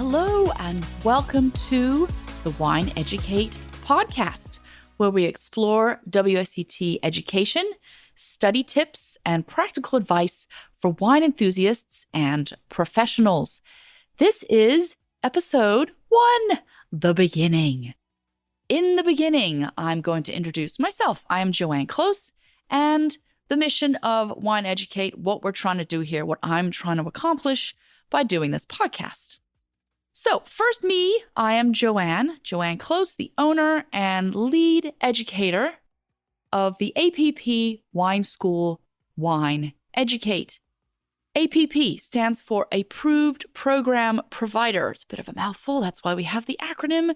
Hello, and welcome to the Wine Educate podcast, where we explore WSET education, study tips, and practical advice for wine enthusiasts and professionals. This is episode 1, The Beginning. In the beginning, I'm going to introduce myself. I am Joanne Close, and the mission of Wine Educate, what we're trying to do here, what I'm trying to accomplish by doing this podcast. So first me, I am Joanne Close, the owner and lead educator of the APP Wine School Wine Educate. APP stands for Approved Program Provider. It's a bit of a mouthful. That's why we have the acronym.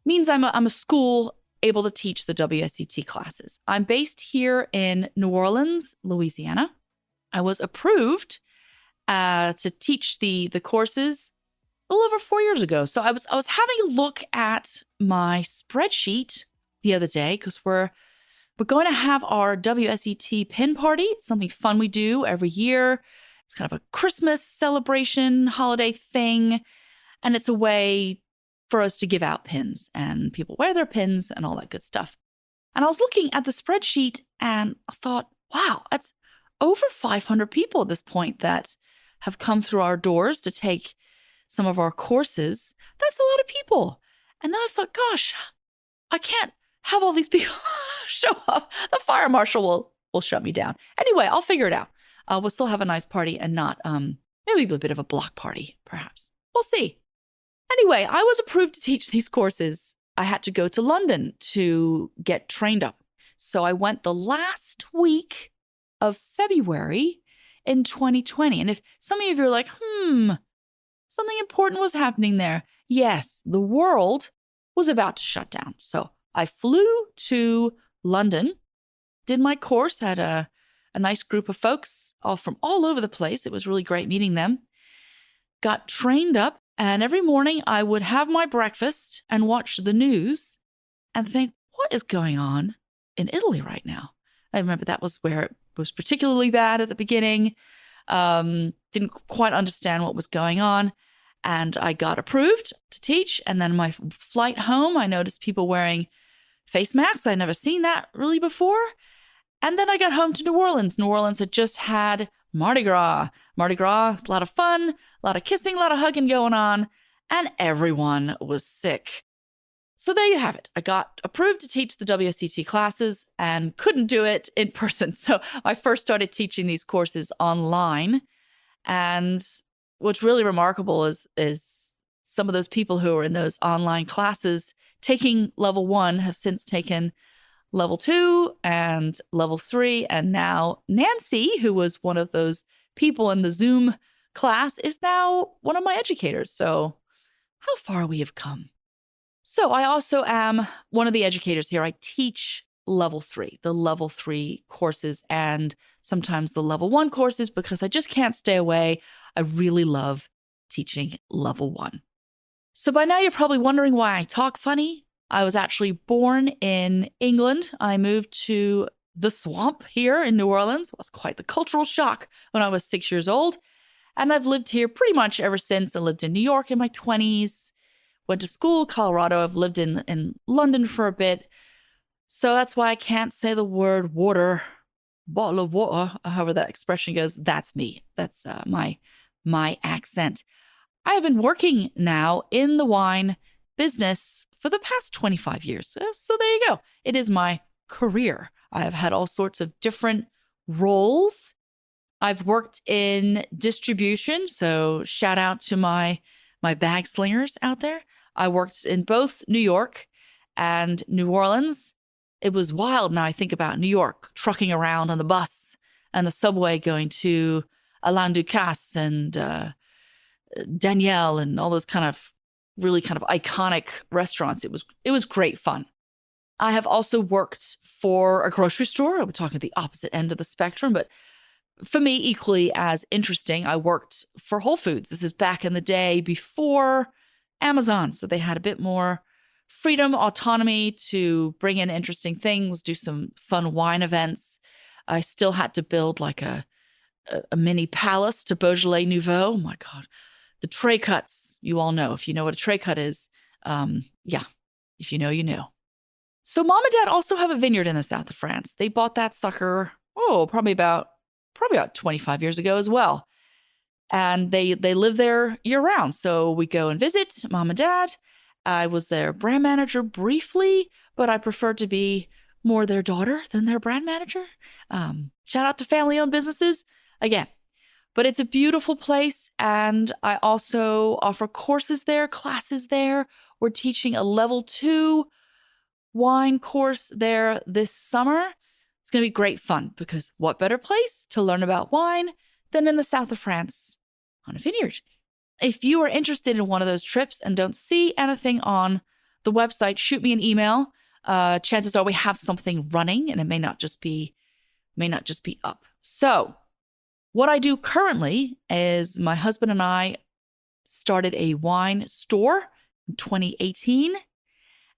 Means I'm a school able to teach the WSET classes. I'm based here in New Orleans, Louisiana. I was approved to teach the courses a little over 4 years ago. So I was having a look at my spreadsheet the other day because we're going to have our WSET pin party. It's something fun we do every year. It's kind of a Christmas celebration, holiday thing. And it's a way for us to give out pins, and people wear their pins and all that good stuff. And I was looking at the spreadsheet and I thought, wow, that's over 500 people at this point that have come through our doors to take some of our courses. That's a lot of people. And then I thought, gosh, I can't have all these people show up. The fire marshal will shut me down. Anyway, I'll figure it out. We'll still have a nice party and not maybe a bit of a block party, perhaps. We'll see. Anyway, I was approved to teach these courses. I had to go to London to get trained up. So I went the last week of February in 2020. And if some of you are like, something important was happening there. Yes, the world was about to shut down. So I flew to London, did my course, had a nice group of folks all from all over the place. It was really great meeting them. Got trained up. And every morning I would have my breakfast and watch the news and think, what is going on in Italy right now? I remember that was where it was particularly bad at the beginning. Didn't quite understand what was going on. And I got approved to teach. And then my flight home, I noticed people wearing face masks. I'd never seen that really before. And then I got home to New Orleans. New Orleans had just had Mardi Gras. Mardi Gras is a lot of fun, a lot of kissing, a lot of hugging going on, and everyone was sick. So there you have it. I got approved to teach the WSET classes and couldn't do it in person. So I first started teaching these courses online. And what's really remarkable is some of those people who are in those online classes taking level 1 have since taken level 2 and level 3. And now Nancy, who was one of those people in the Zoom class, is now one of my educators. So how far we have come. So I also am one of the educators here. I teach level 3, the level 3 courses, and sometimes the level 1 courses because I just can't stay away. I really love teaching level 1. So by now you're probably wondering why I talk funny. I was actually born in England. I moved to the swamp here in New Orleans. It was quite the cultural shock when I was 6 years old. And I've lived here pretty much ever since. I lived in New York in my 20s, went to school, Colorado. I've lived in London for a bit. So that's why I can't say the word water, bottle of water, however that expression goes. That's me. That's my accent. I have been working now in the wine business for the past 25 years. So there you go. It is my career. I have had all sorts of different roles. I've worked in distribution. So shout out to my bag slingers out there. I worked in both New York and New Orleans. It was wild. Now I think about New York, trucking around on the bus and the subway going to Alain Ducasse and Danielle and all those really kind of iconic restaurants. It was great fun. I have also worked for a grocery store. We're talking at the opposite end of the spectrum, but for me, equally as interesting, I worked for Whole Foods. This is back in the day before Amazon. So they had a bit more freedom, autonomy to bring in interesting things, do some fun wine events. I still had to build like a mini palace to Beaujolais Nouveau. Oh my God. the tray cuts. You all know. If you know what a tray cut is, yeah, if you know, you know. So mom and dad also have a vineyard in the south of France. They bought that sucker, probably about 25 years ago as well. And they live there year round. So we go and visit mom and dad. I was their brand manager briefly, but I prefer to be more their daughter than their brand manager. Shout out to family-owned businesses again. But it's a beautiful place. And I also offer courses there, classes there. We're teaching a level 2 wine course there this summer. It's going to be great fun because what better place to learn about wine than in the south of France on a vineyard? If you are interested in one of those trips and don't see anything on the website, shoot me an email. Chances are we have something running and it may not just be up. So what I do currently is my husband and I started a wine store in 2018.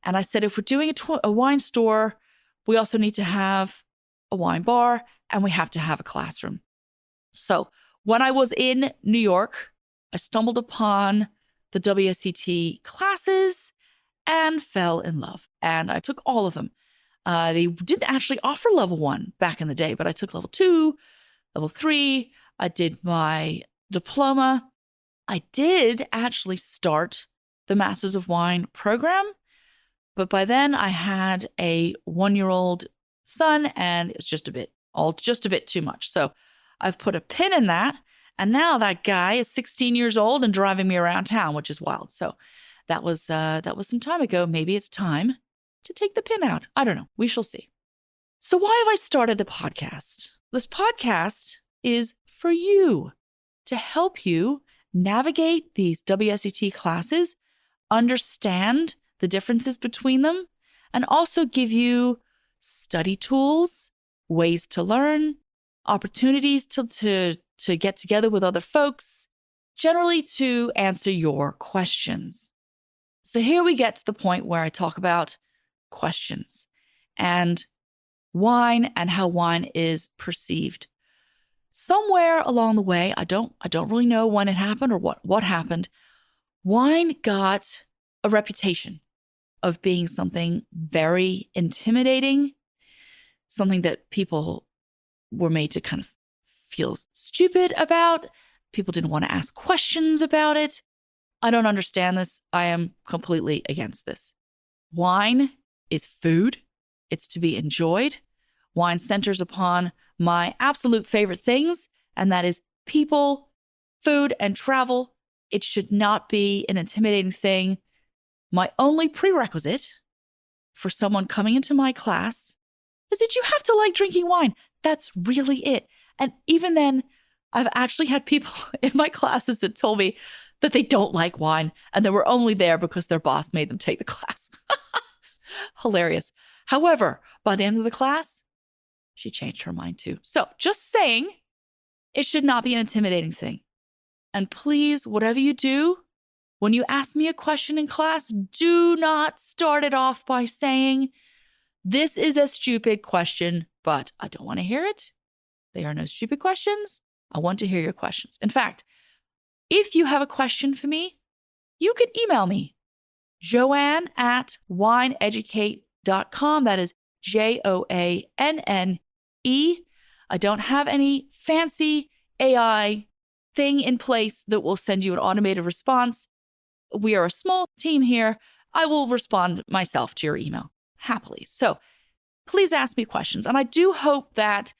And I said, if we're doing a wine store, we also need to have a wine bar and we have to have a classroom. So when I was in New York, I stumbled upon the WSET classes and fell in love. And I took all of them. They didn't actually offer level 1 back in the day, but I took level 2, level 3. I did my diploma. I did actually start the Masters of Wine program, but by then I had a 1-year-old son and it's just a bit too much. So I've put a pin in that. And now that guy is 16 years old and driving me around town, which is wild. So that was some time ago. Maybe it's time to take the pin out. I don't know. We shall see. So why have I started the podcast? This podcast is for you, to help you navigate these WSET classes, understand the differences between them, and also give you study tools, ways to learn, opportunities to get together with other folks, generally to answer your questions. So here we get to the point where I talk about questions and wine and how wine is perceived. Somewhere along the way, I don't really know when it happened or what happened, wine got a reputation of being something very intimidating, something that people were made to kind of feel stupid about. People didn't want to ask questions about it. I don't understand this. I am completely against this. Wine is food. It's to be enjoyed. Wine centers upon my absolute favorite things, and that is people, food, and travel. It should not be an intimidating thing. My only prerequisite for someone coming into my class is that you have to like drinking wine. That's really it. And even then, I've actually had people in my classes that told me that they don't like wine and they were only there because their boss made them take the class. Hilarious. However, by the end of the class, she changed her mind too. So just saying, it should not be an intimidating thing. And please, whatever you do, when you ask me a question in class, do not start it off by saying, this is a stupid question, but I don't want to hear it. There are no stupid questions. I want to hear your questions. In fact, if you have a question for me, you can email me, joanne@wineeducate.com. That is JOANNE. I don't have any fancy AI thing in place that will send you an automated response. We are a small team here. I will respond myself to your email happily. So please ask me questions. And I do hope that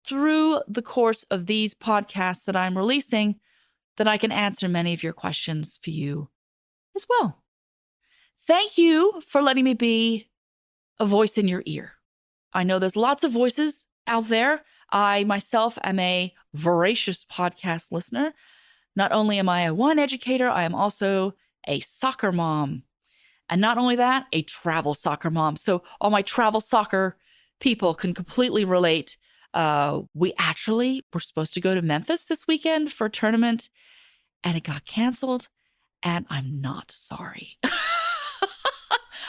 through the course of these podcasts that I'm releasing, that I can answer many of your questions for you as well. Thank you for letting me be a voice in your ear. I know there's lots of voices out there. I myself am a voracious podcast listener. Not only am I a wine educator, I am also a soccer mom. And not only that, a travel soccer mom. So all my travel soccer people can completely relate. We actually were supposed to go to Memphis this weekend for a tournament and it got canceled. And I'm not sorry.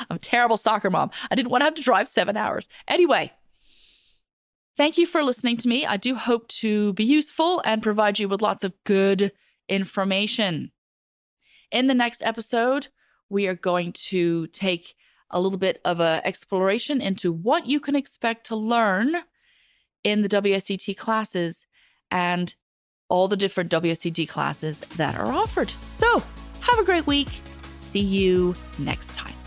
I'm a terrible soccer mom. I didn't want to have to drive 7 hours. Anyway, thank you for listening to me. I do hope to be useful and provide you with lots of good information. In the next episode, we are going to take a little bit of an exploration into what you can expect to learn in the WSET classes and all the different WSET classes that are offered. So have a great week. See you next time.